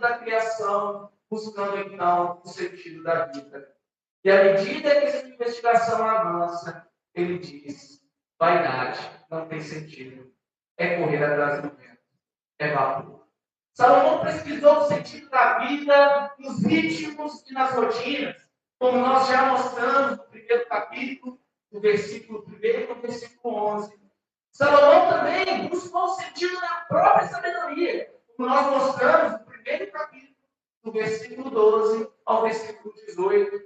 da criação, buscando então o sentido da vida. E à medida que essa investigação avança, ele diz: vaidade não tem sentido, é correr atrás do vento, é vapor. Salomão pesquisou o sentido da vida nos ritmos e nas rotinas, como nós já mostramos no primeiro capítulo, do versículo 1 ao versículo 11. Salomão também buscou o sentido na própria sabedoria, como nós mostramos no primeiro capítulo, do versículo 12 ao versículo 18.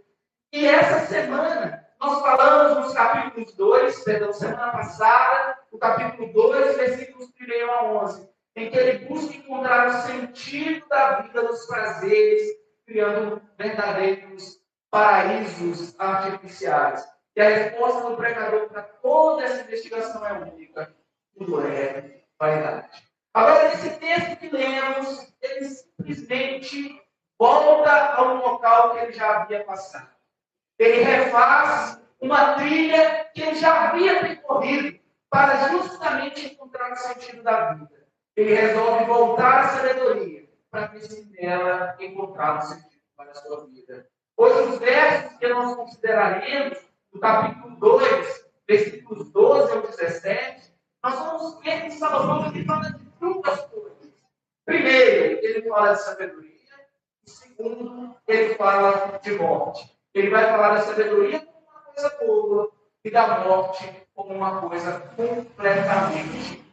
E essa semana, nós falamos nos capítulos 2, semana passada, o capítulo 2, versículos 1 a 11, em que ele busca encontrar o sentido da vida dos prazeres, criando verdadeiros paraísos artificiais. E a resposta do pregador para toda essa investigação é única: tudo é vaidade. Agora, nesse texto que lemos, ele simplesmente volta ao local que ele já havia passado. Ele refaz uma trilha que ele já havia percorrido para justamente encontrar o sentido da vida. Ele resolve voltar à sabedoria para ver se nela encontrar o sentido para a sua vida. Hoje, os versos que nós consideraremos, do capítulo 2, versículos 12 ao 17, nós vamos ver que Salomão ele fala de duas coisas. Primeiro, ele fala de sabedoria. E segundo, ele fala de morte. Ele vai falar da sabedoria como uma coisa boa e da morte como uma coisa completamente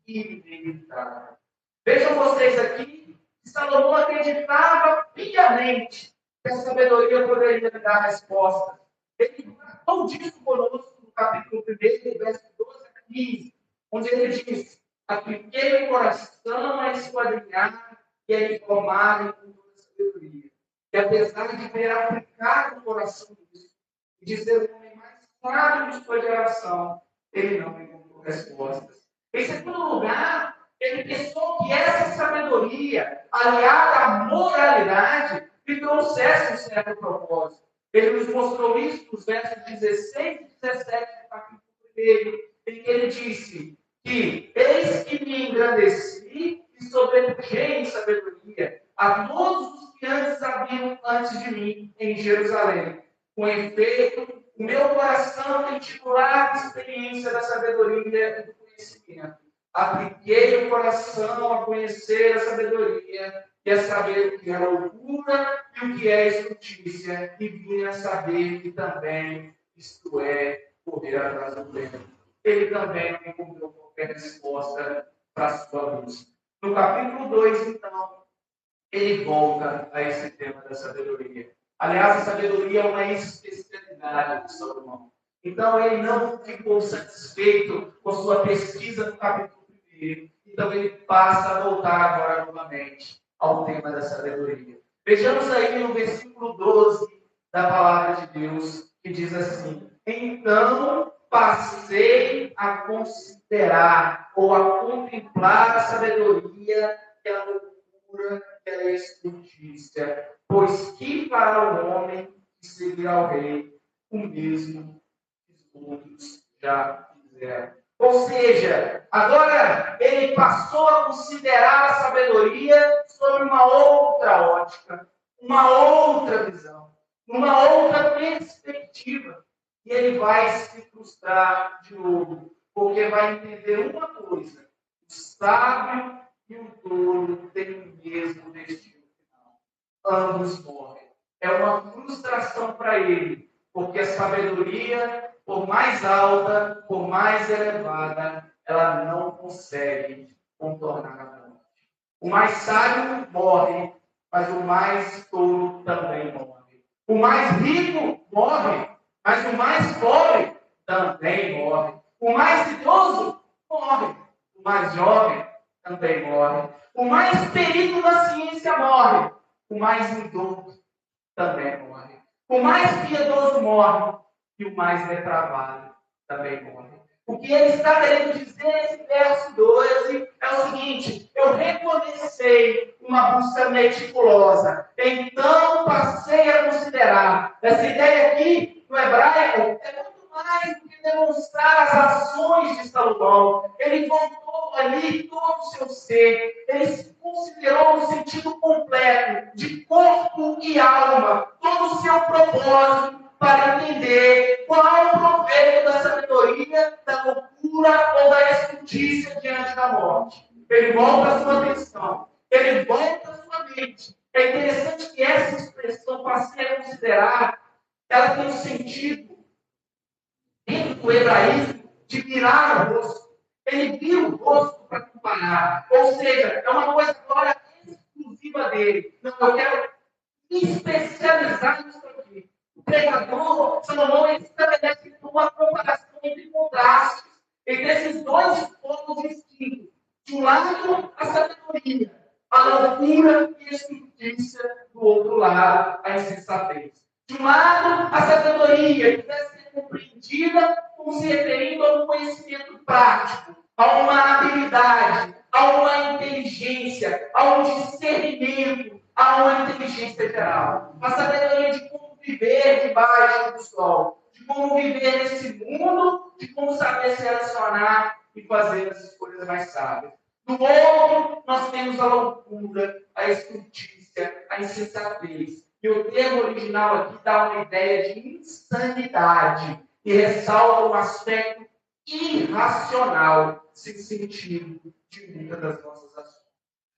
inevitável. Vejam vocês aqui que Salomão acreditava piamente que a sabedoria poderia dar resposta. Ele tratou disso conosco no capítulo 1, verso 12 a 15, onde ele diz: apliquei o coração a esquadrinhar e a informar com toda a sabedoria. E apesar de ter aplicado o coração disso, e de ser o homem mais sábio de sua geração, ele não encontrou respostas. Em segundo lugar, ele pensou que essa sabedoria, aliada à moralidade, lhe trouxesse um certo propósito. Ele nos mostrou isso nos versos 16 e 17 do capítulo 1, em que ele disse que eis que me engrandeci e sobrepujei em sabedoria a todos os que antes haviam antes de mim em Jerusalém. Com efeito, o meu coração tem titulado experiência da sabedoria e do conhecimento. Apliquei o coração a conhecer a sabedoria e a saber o que é loucura e o que é estultícia, e vim a saber que também isto é correr atrás do vento. Ele também não encontrou qualquer resposta para a sua luz. No capítulo 2, então, ele volta a esse tema da sabedoria. Aliás, a sabedoria é uma especialidade de Salomão. Então, ele não ficou satisfeito com sua pesquisa no capítulo 1. Então, ele passa a voltar agora novamente ao tema da sabedoria. Vejamos aí no versículo 12 da palavra de Deus, que diz assim: então passei a considerar ou a contemplar a sabedoria que é a loucura, que é a estultícia, pois que para o homem que seguir ao rei, o mesmo que os outros já fizeram. Ou seja, agora ele passou a considerar a sabedoria sob uma outra ótica, uma outra visão, uma outra perspectiva. E ele vai se frustrar de novo, porque vai entender uma coisa: o sábio e o tolo têm o mesmo destino final. Ambos morrem. É uma frustração para ele, porque a sabedoria, por mais alta, por mais elevada, ela não consegue contornar a morte. O mais sábio morre, mas o mais tolo também morre. O mais rico morre, mas o mais pobre também morre. O mais idoso morre. O mais jovem também morre. O mais perito da ciência morre. O mais indulto também morre. O mais piedoso morre. E o mais depravado também morre. O que ele está querendo dizer nesse verso 12 é o seguinte: eu reconheci uma busca meticulosa, então passei a considerar. Essa ideia aqui, no hebraico, é muito mais do que demonstrar as ações de Salomão. Ele voltou ali todo o seu ser, ele se considerou no sentido completo. propósito para entender qual é o proveito da sabedoria, da loucura ou da estultícia diante da morte. Ele volta a sua atenção, ele volta a sua mente. É interessante que essa expressão passei a considerar, ela tem um sentido dentro do hebraísmo de virar o rosto. Ele vira o rosto para comparar. Ou seja, é uma coisa agora exclusiva dele. Não, eu quero me especializar nisso aqui. O pregador, Salomão, ele estabelece uma comparação entre contrastes, entre esses dois pontos distintos. De um lado, a sabedoria, a loucura e a estultícia, do outro lado, a insensatez. De um lado, a sabedoria, que deve ser compreendida como se referindo a um conhecimento prático, a uma habilidade, a uma inteligência, a um discernimento, a uma inteligência geral. A sabedoria de como viver debaixo do sol, de como viver nesse mundo, de como saber se relacionar e fazer as escolhas mais sábias. Do outro, nós temos a loucura, a estultícia, a insensatez. E o termo original aqui dá uma ideia de insanidade e ressalta um aspecto irracional, sem sentido, de muitas das nossas ações.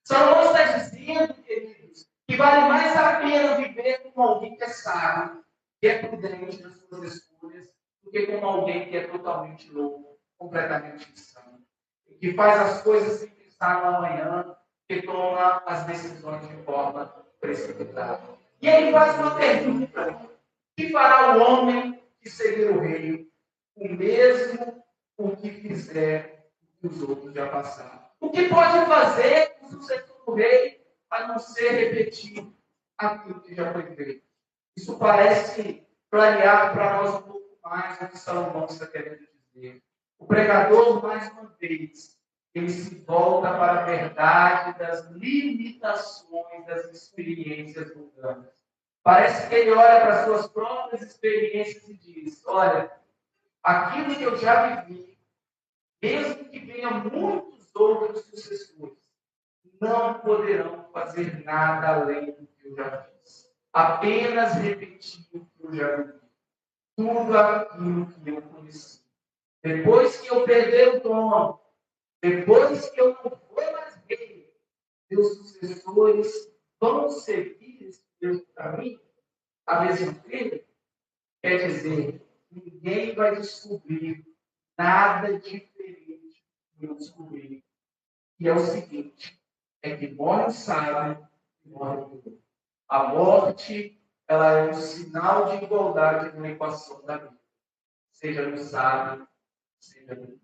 Salomão está dizendo, queridos, que vale mais a pena viver como alguém que é sábio, que é prudente nas suas escolhas, do que como alguém que é totalmente louco, completamente insano, e que faz as coisas sem pensar no amanhã, que toma as decisões de forma precipitada. E ele faz uma pergunta: o que fará o homem que seguir o rei? O mesmo o que fizer que os outros já passaram. O que pode fazer o sucessor do rei a não ser repetir aquilo que já foi feito? Isso parece clarear para nós um pouco mais o que Salomão está querendo dizer. O pregador, mais uma vez, ele se volta para a verdade das limitações das experiências mundanas. Parece que ele olha para as suas próprias experiências e diz: olha, aquilo que eu já vivi, mesmo que venham muitos outros sucessores, não poderão fazer nada além do que eu já fiz. Apenas repetir o que eu já vivi. Tudo aquilo que eu conheci. Depois que eu perder o trono, depois que eu não for mais rei, meus sucessores vão seguir esse mesmo caminho, a mesma trilha. Quer dizer, ninguém vai descobrir nada diferente do que eu descobri. E é o seguinte, é que morre o sábio e morre o tolo. A morte, ela é um sinal de igualdade na equação da vida. Seja no sábio, seja no tolo.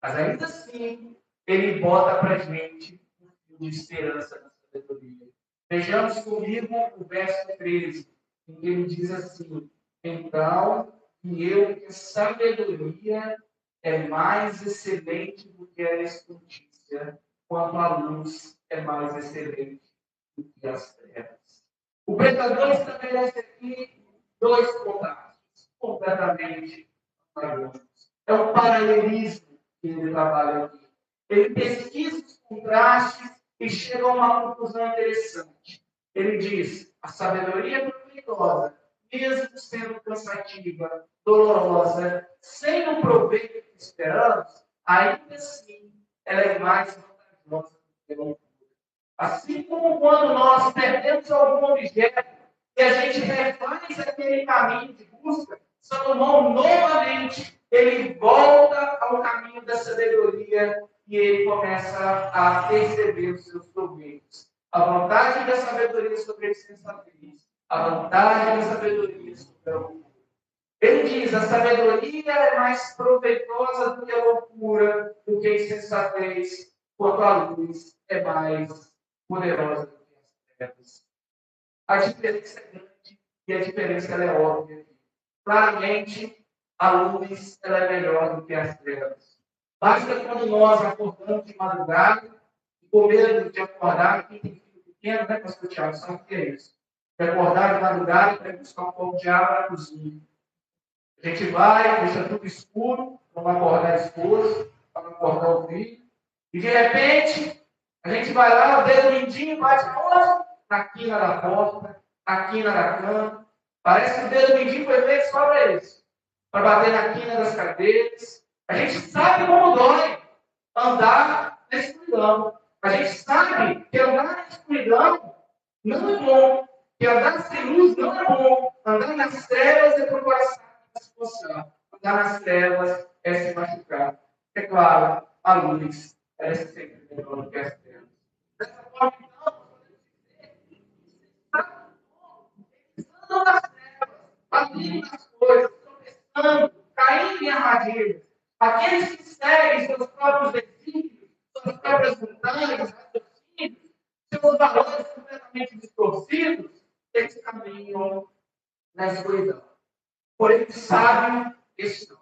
Mas ainda assim, ele bota para a gente um fio de esperança na sabedoria. Vejamos comigo o verso 13, em que ele diz assim: então, que a sabedoria é mais excelente do que a estultícia, quanto a luz é mais excelente do que as trevas. O pregador estabelece aqui dois contrastes completamente antagônicos. É um paralelismo que ele trabalha aqui. Ele pesquisa os contrastes e chega a uma conclusão interessante. Ele diz: a sabedoria é proveitosa, mesmo sendo cansativa, dolorosa, sem o proveito que esperamos, ainda assim ela é mais vantajosa do que a loucura. Assim como quando nós perdemos algum objeto e a gente refaz aquele caminho de busca, Salomão novamente ele volta ao caminho da sabedoria e ele começa a perceber os seus proveitos. A vantagem da sabedoria sobre a insensatez, a vantagem da sabedoria sobre a loucura. Ele diz: a sabedoria é mais proveitosa do que a loucura, do que a insensatez, quanto a luz é mais poderosa do que as trevas. A diferença é grande e a diferença ela é óbvia. Claramente, a luz ela é melhor do que as trevas. Basta quando nós acordamos de madrugada, e com medo de acordar, quem tem filho pequeno, né, pastor Tiago, sabe o que é isso? De acordar de madrugada para buscar um pouco de água na cozinha. A gente vai, deixa tudo escuro, para não acordar a esposa, para não acordar o filho, e de repente, a gente vai lá, o dedo mindinho bate onde? Na quina da porta, na quina da cama, Parece que o dedo mindinho foi feito só para isso. Para bater na quina das cadeiras. A gente sabe como dói andar na escuridão. A gente sabe que andar na escuridão não é bom. Que andar sem luz não é bom. Andar nas trevas é procurar a situação. Andar nas trevas é se machucar. É claro, a luz é sempre melhor do que as trevas. Dessa forma, então, andam nas trevas, batendo nas coisas, tropeçando, caindo em armadilhas. Aqueles que seguem seus próprios desígnios, suas próprias vontades, raciocínios, seus valores completamente distorcidos, eles caminham na escuridão. Porém, o sábio, esse não.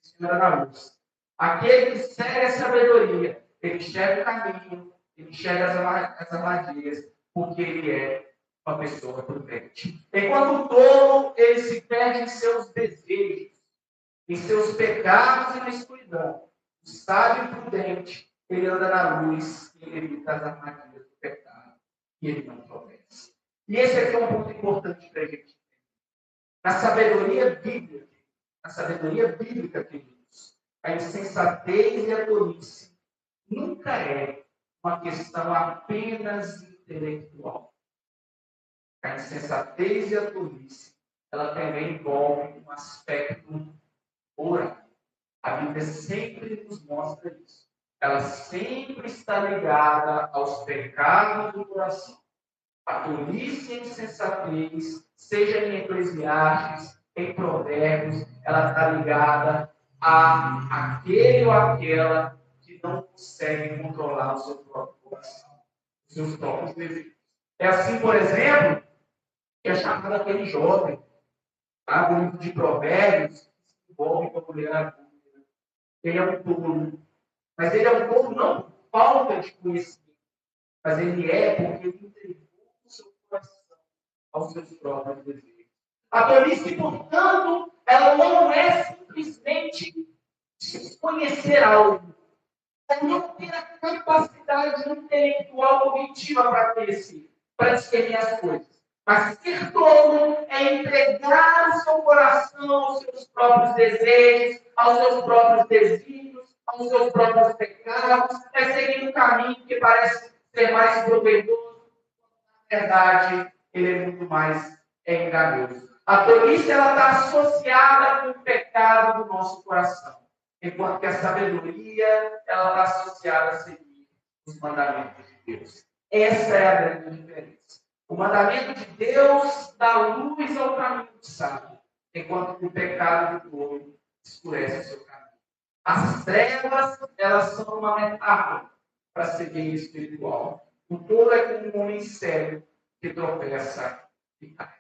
Esse não era na luz. Aquele que segue a sabedoria, ele enxerga o caminho, ele enxerga as armadilhas, porque ele é uma pessoa prudente. Enquanto o tolo, ele se perde em seus desejos, em seus pecados e na escuridão. O sábio e prudente, ele anda na luz e ele evita as armadilhas do pecado. E ele não tropeça. E esse aqui é um ponto importante para a gente. Na sabedoria bíblica, queridos, a insensatez e a tolice nunca é uma questão apenas intelectual. A insensatez e a tolice, ela também envolve um aspecto moral. A Bíblia sempre nos mostra isso. Ela sempre está ligada aos pecados do coração. A tolice e a insensatez, seja em Eclesiastes, em Provérbios, ela está ligada a aquele ou aquela que não consegue controlar o seu próprio coração, os seus próprios desejos. É assim, por exemplo, que é chamado aquele jovem, tá? No livro de Provérbios, que se envolve com a mulher adulta. Ele é um tolo. Mas ele é um tolo não por falta de conhecimento, mas ele é porque ele entregou o seu coração aos seus próprios desejos. A tolice, portanto, ela não é simplesmente desconhecer algo. É não ter a capacidade intelectual cognitiva para conhecer, para discernir as coisas. Mas ser tolo é entregar o seu coração aos seus próprios desejos, aos seus próprios desígnios, aos seus próprios pecados, é seguir um caminho que parece ser mais proveitoso. Na verdade, ele é muito mais enganoso. A tolice está associada com o pecado do nosso coração, enquanto que a sabedoria ela está associada a seguir os mandamentos de Deus. Essa é a grande diferença. O mandamento de Deus dá luz ao caminho do sábio, enquanto que o pecado do tolo escurece o seu caminho. As trevas, elas são uma metáfora para seguir espiritual. O tolo é como um homem sério que tropeça e cai.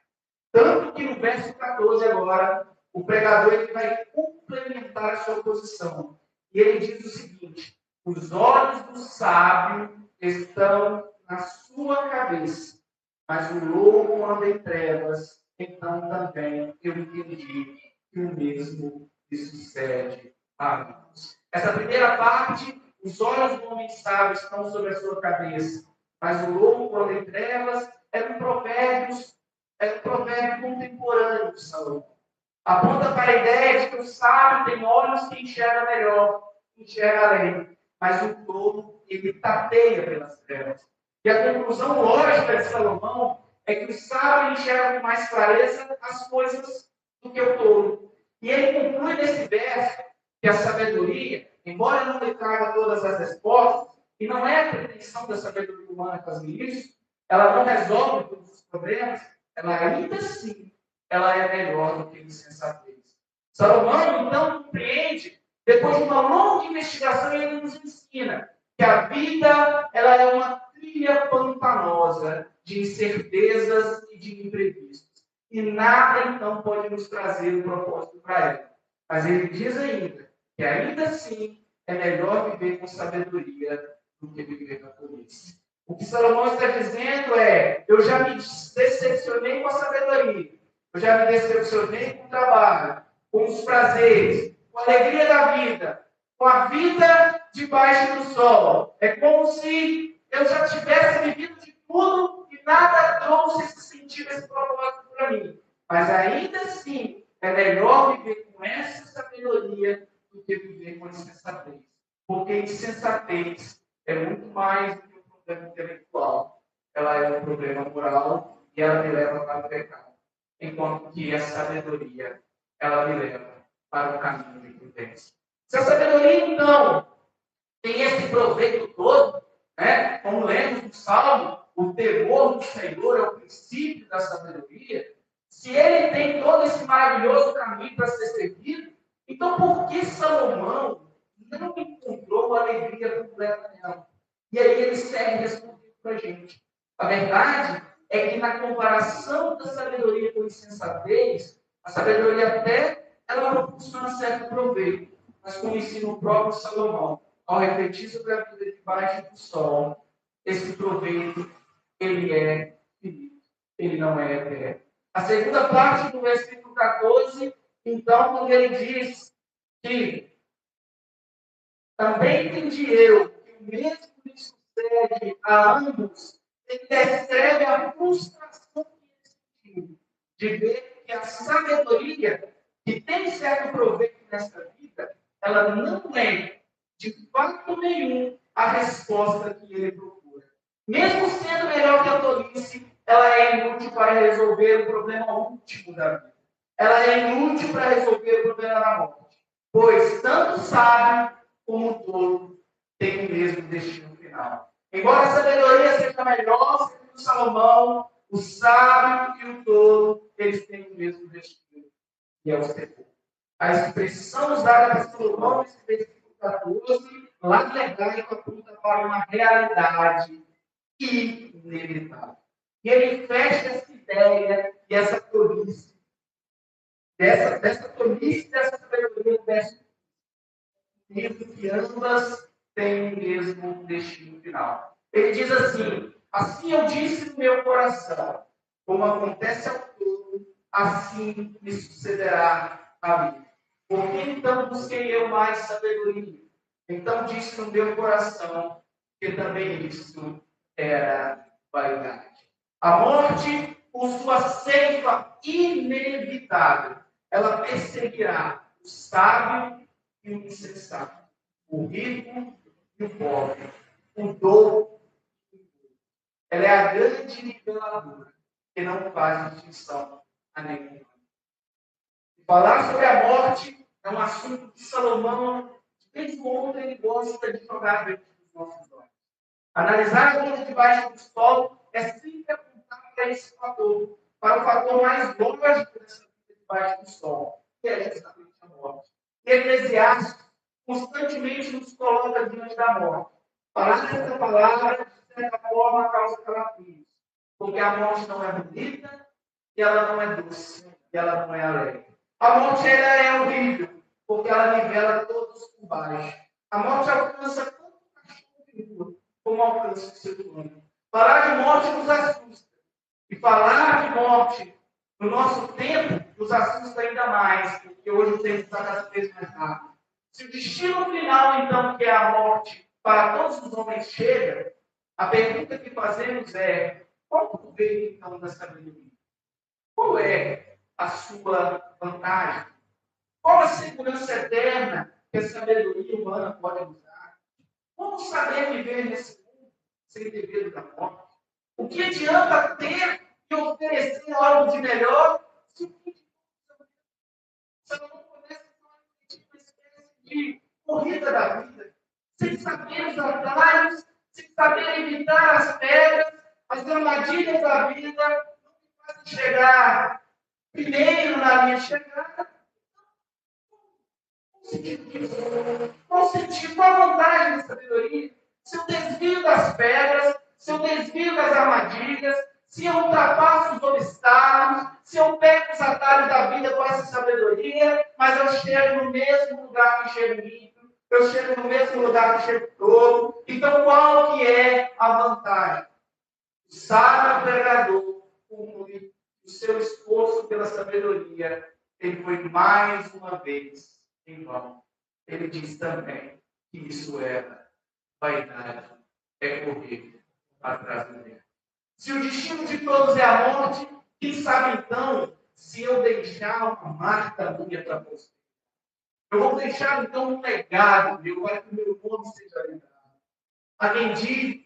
Tanto que no verso 14 agora, o pregador ele vai complementar a sua posição. E ele diz o seguinte: os olhos do sábio estão na sua cabeça, mas o louco anda em trevas. Então também eu entendi que o mesmo lhe sucede a nós. Essa primeira parte, os olhos do homem sábio estão sobre a sua cabeça, mas o louco anda em trevas, é um provérbio contemporâneo de Salomão. Aponta para a ideia de que o sábio tem olhos que enxerga melhor, que enxerga além, mas o tolo, ele tateia pelas trevas. E a conclusão lógica de Salomão é que o sábio enxerga com mais clareza as coisas do que o tolo. E ele conclui nesse verso que a sabedoria, embora não lhe traga todas as respostas, e não é a pretensão da sabedoria humana fazer isso, ela não resolve todos os problemas, ela ainda assim ela é melhor do que a insensatez. Salomão, então, compreende, depois de uma longa investigação, ele nos ensina que a vida ela é uma trilha pantanosa de incertezas e de imprevistos. E nada, então, pode nos trazer um propósito para ela. Mas ele diz ainda que, ainda assim, é melhor viver com sabedoria do que viver na tolice. O que Salomão está dizendo é: eu já me decepcionei com a sabedoria, eu já me decepcionei com o trabalho, com os prazeres, com a alegria da vida, com a vida debaixo do sol. É como se eu já tivesse vivido de tudo e nada trouxe esse sentido, esse propósito para mim. Mas ainda assim, é melhor viver com essa sabedoria do que viver com insensatez. Porque insensatez é muito mais do que um problema intelectual. Ela é um problema moral e ela me leva para o pecado. Enquanto que a sabedoria, ela me leva para o caminho de prudência. Se a sabedoria, então, tem esse proveito todo, né? Como lemos no Salmo, o temor do Senhor é o princípio da sabedoria. Se ele tem todo esse maravilhoso caminho para ser seguido, então por que Salomão não encontrou a alegria completa nela? E aí ele segue respondendo para a gente. A verdade é que na comparação da sabedoria com a insensatez, a sabedoria até ela proporciona certo proveito, mas como ensina o próprio Salomão, ao refletir sobre a vida debaixo do sol, esse proveito, ele é finito, ele não é eterno. A segunda parte do versículo 14, então, quando ele diz que também entendi eu que o mesmo que sucede a ambos, ele descreve a frustração que ele sentiu de ver que a sabedoria, que tem certo proveito nessa vida, ela não é, de fato nenhum, a resposta que ele procura. Mesmo sendo melhor que a tolice, ela é inútil para resolver o problema último da vida. Ela é inútil para resolver o problema da morte. Pois tanto sábio como o tolo tem o mesmo destino final. Embora a sabedoria seja melhor, segundo Salomão, o sábio e o tolo, eles têm o mesmo destino, que é o sepulcro. A expressão usada por Salomão nesse versículo 14, lá no hebraico, aponta para uma realidade inevitável. E ele fecha essa ideia e essa tolice, dessa tolice, dessa sabedoria, mesmo que ambas têm o mesmo destino final. Ele diz assim eu disse no meu coração, como acontece ao todo, assim me sucederá a mim. Por que então busquei eu mais sabedoria? Então disse no meu coração que também isso era vaidade. A morte, por sua seiva inevitável, ela perseguirá o sábio e o insensato, o rico e o pobre, o douto e o inculto. Ela é a grande niveladora, que não faz distinção a nenhum. Falar sobre a morte é um assunto que Salomão, de vez em quando, ele gosta de jogar dentro dos nossos olhos. Analisar a vida debaixo do sol é sempre apontar para esse fator, para o fator mais lógico dessa vida debaixo do sol, que é justamente a morte. Eclesiastes constantemente nos coloca diante da morte. Falar dessa palavra, de certa forma, causa calafrios, porque a morte não é bonita, e ela não é doce, e ela não é alegre. A morte ela é horrível, porque ela nivela todos por baixo. A morte alcança tanto o cachorro como alcança o ser humano. Falar de morte nos assusta. E falar de morte no nosso tempo nos assusta ainda mais, porque hoje o tempo está cada vez mais rápido. Se o destino final, então, que é a morte para todos os homens chega, a pergunta que fazemos é: qual o proveito, então, da sabedoria? Qual é a sua vantagem? Qual a segurança eterna que a sabedoria humana pode nos dar? Como saber viver nesse mundo sem ter medo da morte? O que adianta ter e oferecer algo de melhor se o que você não começa a uma espécie de corrida da vida, sem saber os atalhos, sem saber evitar as pedras, as armadilhas da vida, não me fazem chegar primeiro na minha chegada? Qual sentido? Qual a vantagem da sabedoria? Se eu desvio das pedras, se eu desvio das armadilhas, se eu ultrapasso os obstáculos, se eu pego os atalhos da vida com essa sabedoria, mas eu chego no mesmo lugar que chega o ímpio, eu chego no mesmo lugar que chega o tolo. Então, qual que é a vantagem? O sábio pregador conclui o seu esforço pela sabedoria, ele foi mais uma vez em vão. Ele diz também que isso era vaidade, é correr atrás do vento. Se o destino de todos é a morte, quem sabe então se eu deixar uma marca minha para você. Eu vou deixar, então, um legado meu para que o meu nome seja lembrado. Alguém diz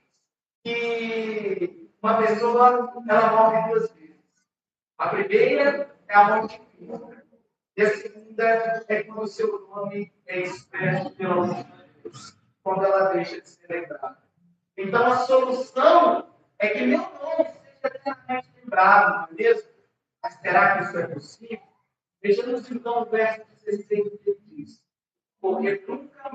que uma pessoa ela morre duas vezes. A primeira é a morte física. E a segunda é quando o seu nome é expresso pela última vez. Quando ela deixa de ser lembrada. Então, a solução é que meu nome seja eternamente lembrado, não é mesmo? Mas será que isso é possível? Vejamos então o verso 16 que ele diz. Porque nunca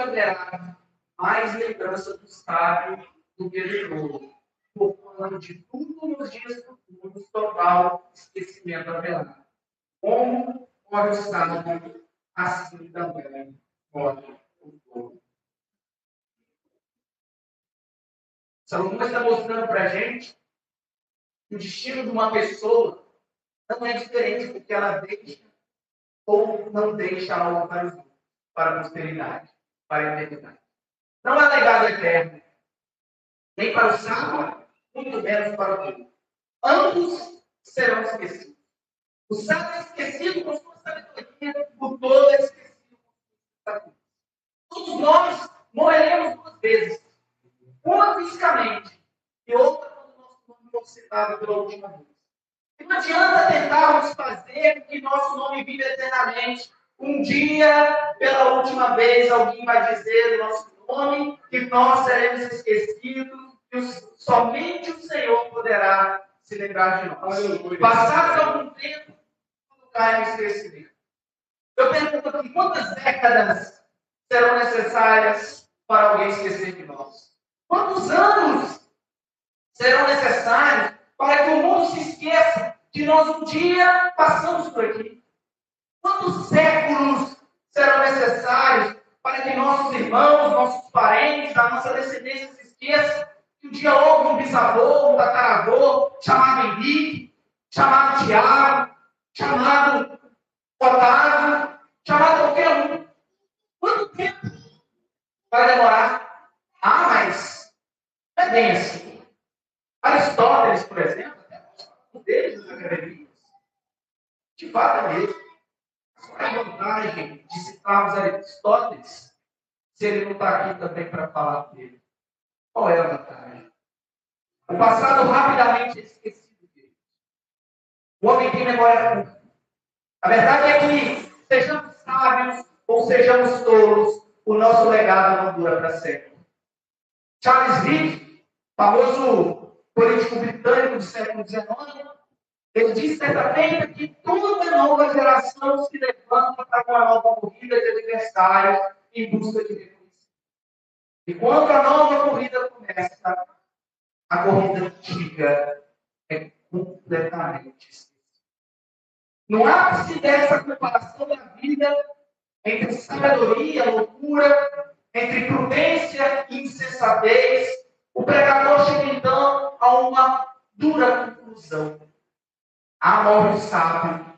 haverá mais lembrança do sábio do que do tolo. Por conta de tudo nos dias futuros, total esquecimento haverá. Como morre o sábio, assim também morre o tolo. Salomão está mostrando para a gente que o destino de uma pessoa não é diferente do que ela deixa ou não deixa algo para a posteridade, para a eternidade. Não há legado eterno, nem para o sábio, muito menos para o tolo. Ambos serão esquecidos. O sábio é esquecido com sua sabedoria, o tolo é esquecido com sua sabedoria. Todos nós morreremos duas vezes. Uma fisicamente e outra quando nosso nome for citado pela última vez. E não adianta tentarmos fazer com que nosso nome viva eternamente. Um dia, pela última vez, alguém vai dizer o nosso nome, que nós seremos esquecidos, que somente o Senhor poderá se lembrar de nós. Passado algum tempo, tudo cai no esquecimento. Eu pergunto aqui, quantas décadas serão necessárias para alguém esquecer de nós? Quantos anos serão necessários para que o mundo se esqueça que nós um dia passamos por aqui? Quantos séculos serão necessários para que nossos irmãos, nossos parentes, a nossa descendência se esqueçam que um dia houve um bisavô, um tataravô, chamado Henrique, chamado Tiago, chamado Otávio, chamado qualquer um? Quanto tempo vai demorar? Ah, mas não é bem assim. Aristóteles, por exemplo, um deles nas academias, de fato é mesmo. Qual é a vantagem de citarmos Aristóteles se ele não está aqui também para falar dele? Qual é a vantagem? O passado rapidamente é esquecido dele. O homem tem memória curta. A verdade é que, sejamos sábios ou sejamos tolos, o nosso legado não dura para sempre. Charles Rick, famoso político britânico do século XIX, ele disse certamente que toda nova geração se levanta para uma nova corrida de adversários em busca de reconhecimento. E quando a nova corrida começa, a corrida antiga é completamente esquecida. No ápice dessa comparação da vida entre sabedoria, loucura, entre prudência e insensatez, o pregador chega então a uma dura conclusão. Morre o sábio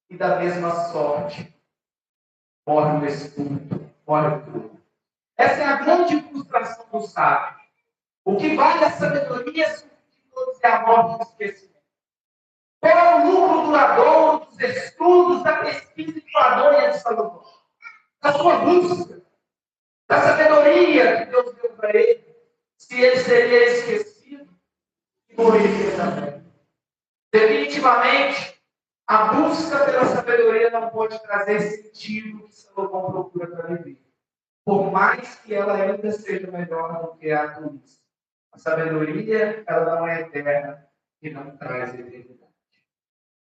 e da mesma sorte morre o estúpido, morre o tolo. Essa é a grande frustração do sábio. O que vale a sabedoria é a morte do esquecimento. Qual é o lucro duradouro dos estudos, da pesquisa infladonha de Salomão? Da sua busca, da sabedoria que Deus deu para ele, se ele seria esquecido e morreria também. Definitivamente, a busca pela sabedoria não pode trazer sentido que Salomão procura para viver. Por mais que ela ainda seja melhor do que a tolice. A sabedoria, ela não é eterna e não traz eternidade.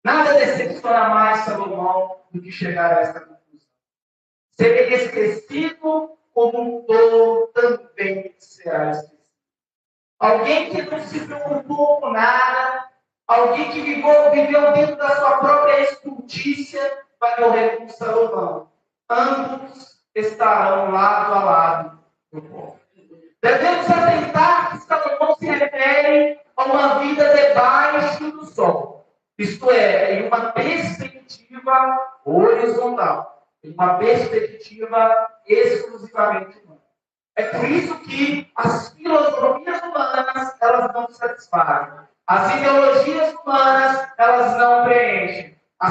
Nada decepciona mais Salomão do que chegar a essa conclusão. Ser esquecido como um tolo também será esquecido. Alguém que não se preocupou com nada, alguém que viveu dentro da sua própria estultícia, vai morrer como Salomão. Ambos estarão lado a lado no pó. Devemos atentar que Salomão se refere a uma vida debaixo do sol. Isto é, em uma perspectiva horizontal. Em uma perspectiva exclusivamente humana. É por isso que as filosofias humanas, elas não satisfazem. As ideologias humanas, elas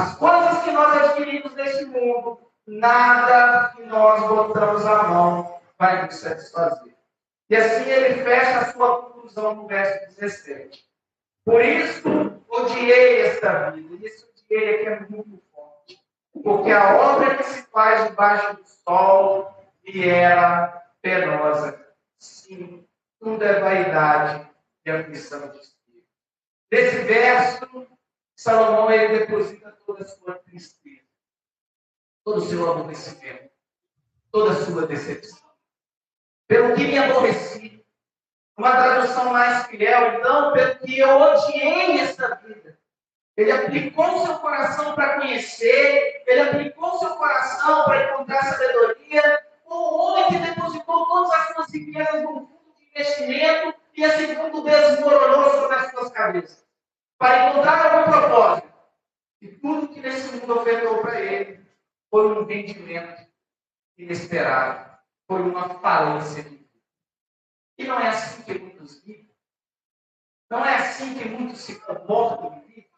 As coisas que nós adquirimos neste mundo, nada que nós botamos à mão vai nos satisfazer. E assim ele fecha a sua conclusão no verso 17. Por isso, odiei esta vida. E esse odiei aqui é muito forte. Porque a obra que se faz debaixo do sol e era penosa. Sim, tudo é vaidade e ambição de espírito. Nesse verso, Salomão ele deposita toda a sua tristeza, todo o seu aborrecimento, toda a sua decepção. Pelo que me aborreci, uma tradução mais fiel, então, pelo que eu odiei essa vida. Ele aplicou seu coração para conhecer, ele aplicou seu coração para encontrar sabedoria, como um homem que depositou todas as suas riquezas num fundo de investimento e esse fundo desmoronou sobre as suas cabeças, para encontrar algum propósito. E tudo que nesse mundo ofertou para ele foi um vendimento inesperado, foi uma falência de vida. E não é assim que muitos vivem. Não é assim que muitos se comportam e vivem,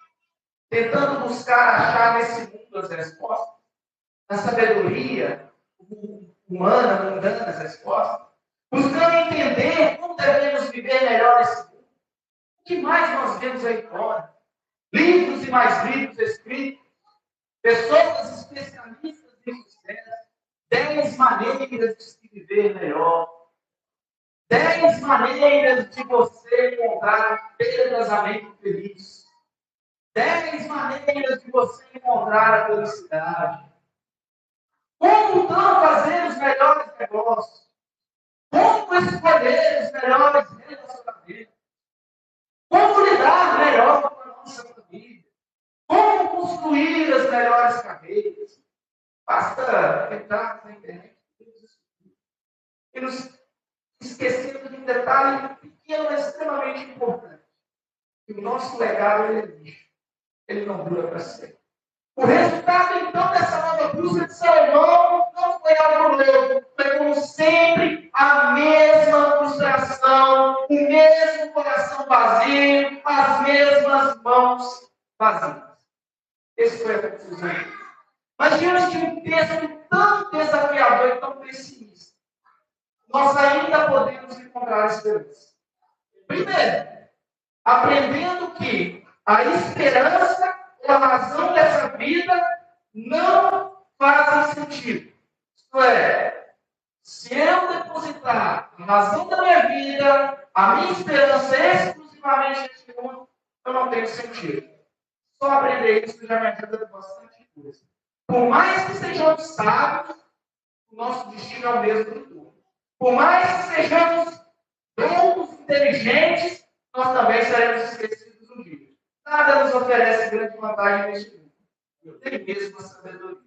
tentando buscar achar nesse mundo as respostas, na sabedoria humana, mundana, as respostas, buscando entender como devemos viver melhor esse mundo. O que mais nós vemos aí fora? Livros e mais livros escritos, pessoas especialistas em sucesso, 10 maneiras de se viver melhor, 10 maneiras de você encontrar um casamento feliz, 10 maneiras de você encontrar a felicidade. Como então fazer os melhores negócios? Como escolher os melhores relacionamentos? Como lidar melhor com a nossa família? Como construir as melhores carreiras? Basta entrar na internet e nos esquecendo de um detalhe pequeno, mas extremamente importante. Que o nosso legado ele é lixo. Ele não dura para sempre. O resultado, então, dessa nova busca de Salomão não foi algo novo. Foi, como sempre, a mesma frustração, o mesmo coração vazio, as mesmas mãos vazias. Esse foi a conclusão. Mas diante de um texto tão desafiador e tão pessimista, nós ainda podemos encontrar esperança. Primeiro, aprendendo que a esperança ou a razão dessa vida não fazem sentido. Isto é, se eu depositar a razão da minha vida, a minha esperança exclusivamente nesse mundo, eu não tenho sentido. Só aprender isso já me ajuda bastante coisa. Por mais que sejamos sábios, o nosso destino é o mesmo do tudo. Por mais que sejamos loucos, inteligentes, nós também seremos esquecidos um dia. Nada nos oferece grande vantagem neste mundo. Eu tenho mesmo a sabedoria.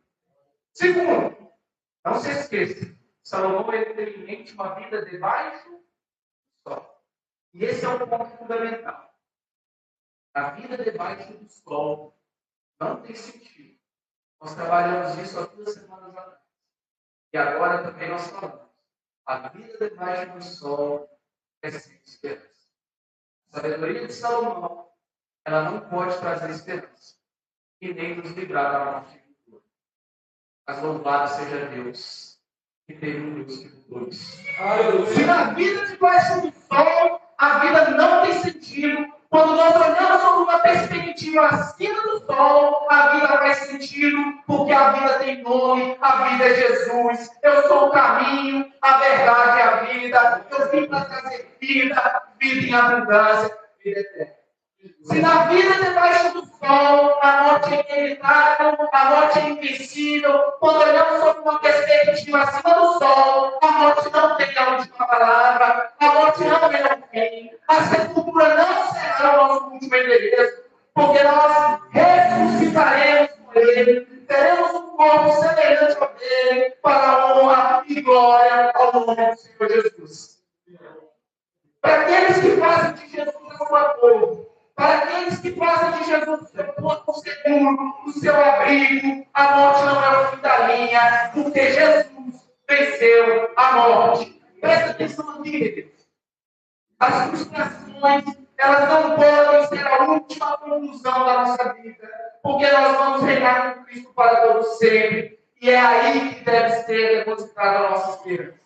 Segundo, não se esqueça, Salomão ele tem em mente uma vida debaixo do sol. E esse é um ponto fundamental. A vida debaixo do sol não tem sentido. Nós trabalhamos isso há 2 semanas atrás. E agora também nós falamos. A vida debaixo do sol é sem esperança. A sabedoria de Salomão, ela não pode trazer esperança. E nem nos livrar da morte futura. Mas louvado seja Deus, que teve um Deus que mudou isso. Se na vida debaixo do sol, a vida não tem sentido, quando nós olhamos sobre uma perspectiva acima do sol, a vida faz sentido, porque a vida tem nome, a vida é Jesus. Eu sou o caminho, a verdade e a vida. Eu vim para trazer vida, vida em abundância, vida eterna. Se na vida debaixo do sol, a morte é inevitável, a morte é invencível, quando olhamos sobre uma perspectiva acima do sol, a morte não tem a última palavra, a morte não é o fim, a sepultura não será o nosso último endereço, porque nós ressuscitaremos com Ele, teremos um corpo semelhante ao dele, para a honra e glória ao nome do Senhor Jesus. Para aqueles que fazem de Jesus a sua torre, para aqueles que fazem de Jesus o seu porto seguro, o seu abrigo, a morte não é o fim da linha, porque Jesus venceu a morte. Presta atenção aqui, queridos. As frustrações, elas não podem ser a última conclusão da nossa vida, porque nós vamos reinar com Cristo para todos sempre, e é aí que deve ser depositada a nossa esperança.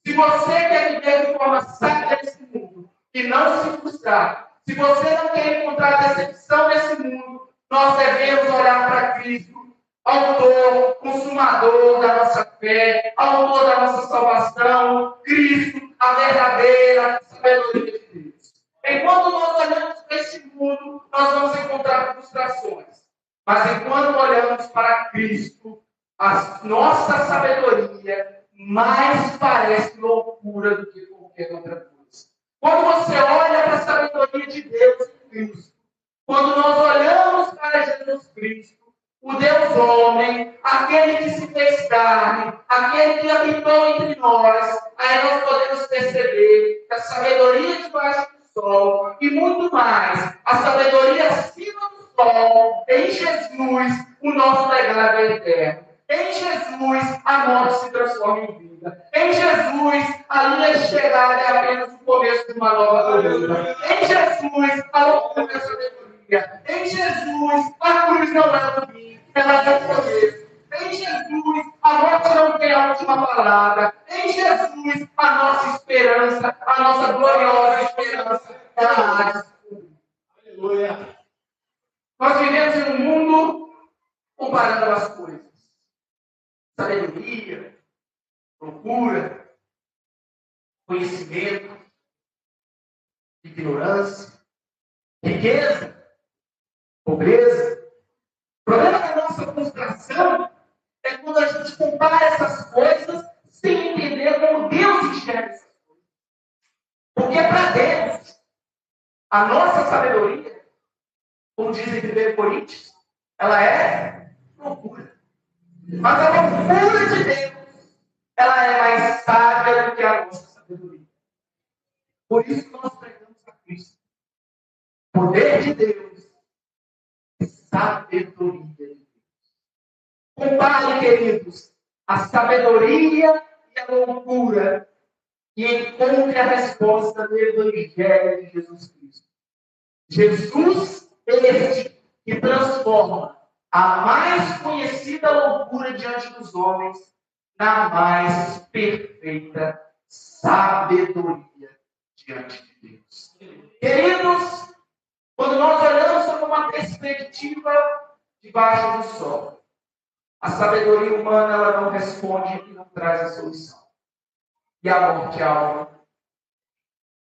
Se você quer viver de forma sábia nesse mundo e não se frustrar, se você não quer encontrar decepção nesse mundo, nós devemos olhar para Cristo, autor, consumador da nossa fé, autor da nossa salvação, Cristo, a verdadeira sabedoria de Deus. Enquanto nós olhamos para esse mundo, nós vamos encontrar frustrações. Mas enquanto olhamos para Cristo, a nossa sabedoria mais parece loucura do que qualquer outra coisa. Quando você olha para a sabedoria de Deus em Cristo, quando nós olhamos para Jesus Cristo, o Deus homem, aquele que se fez carne, aquele que habitou entre nós, aí nós podemos perceber que a sabedoria debaixo do sol e muito mais, a sabedoria acima do sol, em Jesus, o nosso legado é eterno. Em Jesus, a morte se transforma em vida. Em Jesus, a linha de chegada é apenas o começo de uma nova colheita. Em Jesus, a loucura é a sabedoria. Em Jesus, a cruz não é o fim, ela é o começo. Em Jesus, a morte não tem a última palavra. Em Jesus, a nossa esperança, a nossa gloriosa esperança, ela há de se cumprir. Aleluia. Nós vivemos em um mundo comparando as coisas. Sabedoria, loucura, conhecimento, ignorância, riqueza, pobreza. O problema da nossa frustração é quando a gente compara essas coisas sem entender como Deus enxerga essas coisas. Porque para Deus, a nossa sabedoria, como diz em 1 Coríntios, ela é loucura. Mas a loucura de Deus, ela é mais sábia do que a nossa sabedoria. Por isso que nós pregamos a Cristo. Poder de Deus e sabedoria de Deus. Compare, queridos, a sabedoria e a loucura e encontre a resposta no Evangelho de Jesus Cristo. Jesus, este que transforma a mais conhecida loucura diante dos homens na mais perfeita sabedoria diante de Deus. Queridos, quando nós olhamos sobre uma perspectiva debaixo do sol, a sabedoria humana ela não responde e não traz a solução. E a morte é algo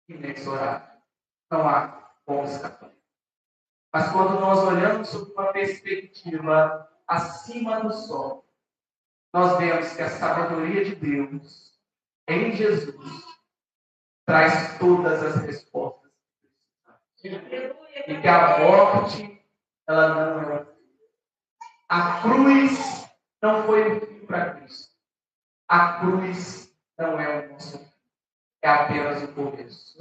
inexorável. Não há como escapar. Mas quando nós olhamos sob uma perspectiva acima do sol, nós vemos que a sabedoria de Deus em Jesus traz todas as respostas que precisamos. E que a morte, ela não é o fim. A cruz não foi o fim para Cristo. A cruz não é o nosso fim. É apenas o começo.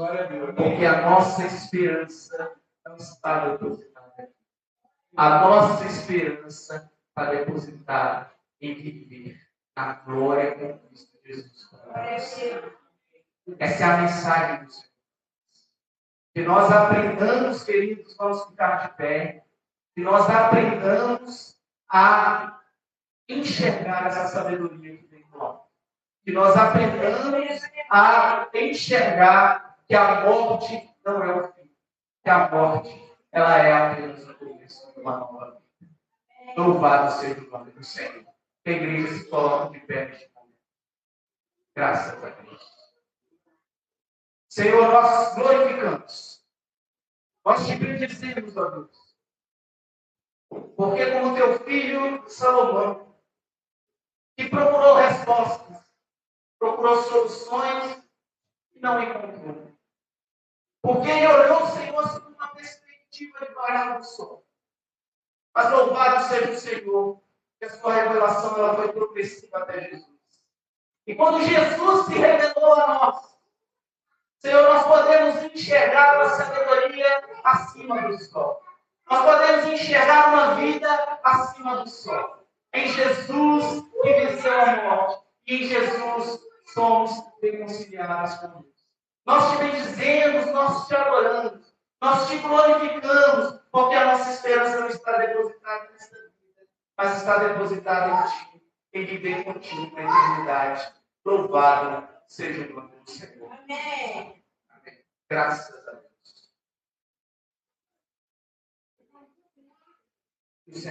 Porque a nossa esperança não está depositada aqui. A nossa esperança está depositada em viver na glória com Cristo Jesus. Essa é a mensagem do Senhor. Que nós aprendamos, queridos, vamos ficar de pé. Que nós aprendamos a enxergar essa sabedoria que vem do alto. Que nós aprendamos a enxergar que a morte não é o fim. Que a morte, ela é apenas o começo de uma nova vida. Louvado seja o nome do Senhor. Que a igreja se coloque de pé neste momento. Graças a Deus. Senhor, nós glorificamos. Nós te bendizemos, ó Deus. Porque como teu filho Salomão, que procurou respostas, procurou soluções e não encontrou. Porque ele olhou, Senhor, sob uma perspectiva de baixo do sol. Mas louvado seja o Senhor, que a sua revelação ela foi progressiva até Jesus. E quando Jesus se revelou a nós, Senhor, nós podemos enxergar uma sabedoria acima do sol. Nós podemos enxergar uma vida acima do sol. Em Jesus que venceu a morte. E em Jesus somos reconciliados com Deus. Nós te bendizemos, nós te adoramos. Nós te glorificamos, porque a nossa esperança não está depositada nesta vida, mas está depositada em ti, em viver contigo na eternidade. Louvado seja o nome do Senhor. Amém. Amém. Graças a Deus. O Senhor